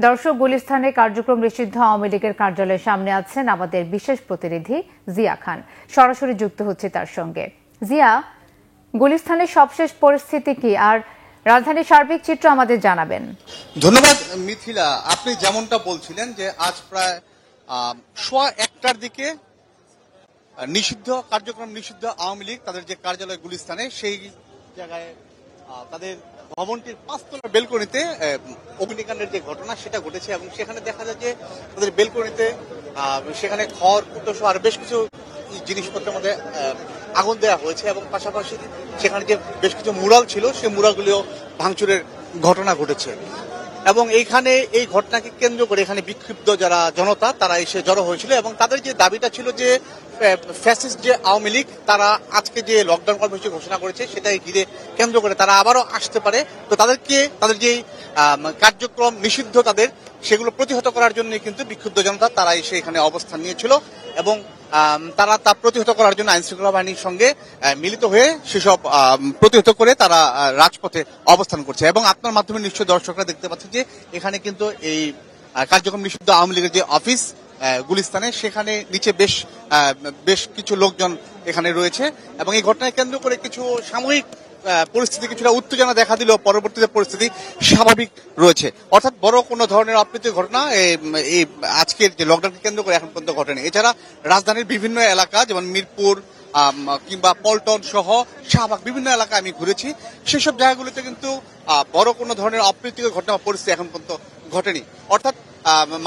দর্শক, গুলিস্তানে কার্যক্রম নিষিদ্ধ আওয়ামী লীগের কার্যালয়ের সামনে আছেন আমাদের বিশেষ প্রতিনিধি জিয়া খান। সরাসরি যুক্ত হচ্ছে তার সঙ্গে। জিয়া, গুলিস্তানের সবশেষ পরিস্থিতি কি, আর রাজধানীর সার্বিক চিত্র আমাদের জানাবেন। ধন্যবাদ মিথিলা। আপনি যেমনটা বলছিলেন যে আজ প্রায় 1:15টার দিকে কার্যক্রম নিষিদ্ধ আওয়ামী লীগ তাদের যে কার্যালয় গুলিস্তানে, সেই জায়গায় তাদের ভবনটির 5তলা বেলকনিতে অগ্নিকাণ্ডের যে ঘটনা সেটা ঘটেছে এবং সেখানে দেখা যায় যে তাদের বেলকনিতে সেখানে খড় কুটো সহ আর বেশ কিছু জিনিসপত্রের মধ্যে আগুন দেওয়া হয়েছে এবং পাশাপাশি সেখানে যে বেশ কিছু মুরাল ছিল সেই মুরালগুলিও ভাঙচুরের ঘটনা ঘটেছে এবং এইখানে এই ঘটনাকে কেন্দ্র করে এখানে বিক্ষুব্ধ যারা জনতা তারা এসে জড়ো হয়েছিল এবং তাদের যে দাবিটা ছিল যে ফ্যাসিস্ট যে আওয়ামী লীগ তারা আজকে যে লকডাউন কর্মসূচি ঘোষণা করেছে সেটাই ঘিরে কেন্দ্র করে তারা আবারও আসতে পারে। তো তাদের যে কার্যক্রম নিষিদ্ধ তাদের সেগুলো প্রতিহত করার জন্য কিন্তু বিক্ষুব্ধ জনতা তারা এসে এখানে অবস্থান নিয়েছিল এবং তারা তা প্রতিহত করার জন্য আইন শৃঙ্খলা বাহিনীর সঙ্গে মিলিত হয়ে সেসব প্রতিহত করে তারা রাজপথে অবস্থান করছে এবং আপনার মাধ্যমে নিশ্চয়ই দর্শকরা দেখতে পাচ্ছে যে এখানে কিন্তু এই কার্যক্রম নিষিদ্ধ আওয়ামী লীগের যে অফিস গুলিস্তানে, সেখানে নিচে বেশ কিছু লোকজন এখানে রয়েছে এবং এই ঘটনায় কেন্দ্র করে কিছু সাময়িক পরিস্থিতি কিছুটা উত্তেজনা দেখা দিলেও পরবর্তীতে পরিস্থিতি স্বাভাবিক রয়েছে। অর্থাৎ বড় কোনো ধরনের অপ্রীতিকর ঘটনা এই আজকের যে লকডাউনকে কেন্দ্র করে এখন পর্যন্ত ঘটেনি। এছাড়া রাজধানীর বিভিন্ন এলাকা যেমন মিরপুর কিংবা পল্টন সহ শাহবাগ বিভিন্ন এলাকায় আমি ঘুরেছি, সেসব জায়গাগুলিতে কিন্তু বড় কোনো ধরনের অপ্রীতিকর ঘটনা বা পরিস্থিতি এখন পর্যন্ত ঘটেনি। অর্থাৎ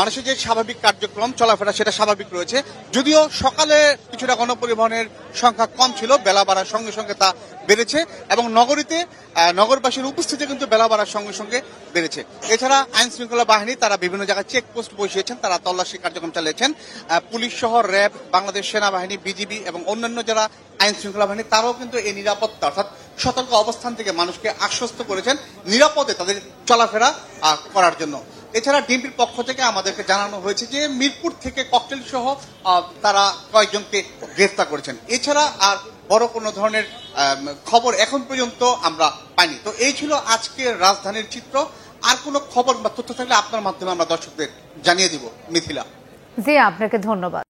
মানুষের যে স্বাভাবিক কার্যক্রম চলাফেরা সেটা স্বাভাবিক রয়েছে, যদিও সকালে কিছুটা গণপরিবহনের সংখ্যা কম ছিল, বেলা বাড়ার সঙ্গে সঙ্গে তা বেড়েছে এবং নগরবাসীর উপস্থিতি কিন্তু বেলা বাড়ার সঙ্গে সঙ্গে বেড়েছে। এছাড়া আইন শৃঙ্খলা বাহিনী তারা বিভিন্ন জায়গায় চেকপোস্ট বসিয়েছেন, তারা তল্লাশি কার্যক্রম চালিয়েছেন। পুলিশ সহ র্যাব, বাংলাদেশ সেনাবাহিনী, বিজিবি এবং অন্যান্য যারা আইন শৃঙ্খলা বাহিনী তারাও কিন্তু এই নিরাপত্তা অর্থাৎ সতর্ক অবস্থান থেকে মানুষকে আশ্বস্ত করেছেন নিরাপদে তাদের চলাফেরা করার জন্য। এছাড়া ডিএমপির পক্ষ থেকে আমাদেরকে জানানো হয়েছে যে মিরপুর থেকে ককটেল সহ তারা কয়েকজনকে গ্রেফতার করেছেন। এছাড়া আর বড় কোনো ধরনের খবর এখন পর্যন্ত আমরা পাইনি। তো এই ছিল আজকের রাজধানীর চিত্র। আর কোনো খবর বা তথ্য থাকলে আপনার মাধ্যমে আমরা দর্শকদের জানিয়ে দিব। মিথিলা। জি, আপনাকে ধন্যবাদ।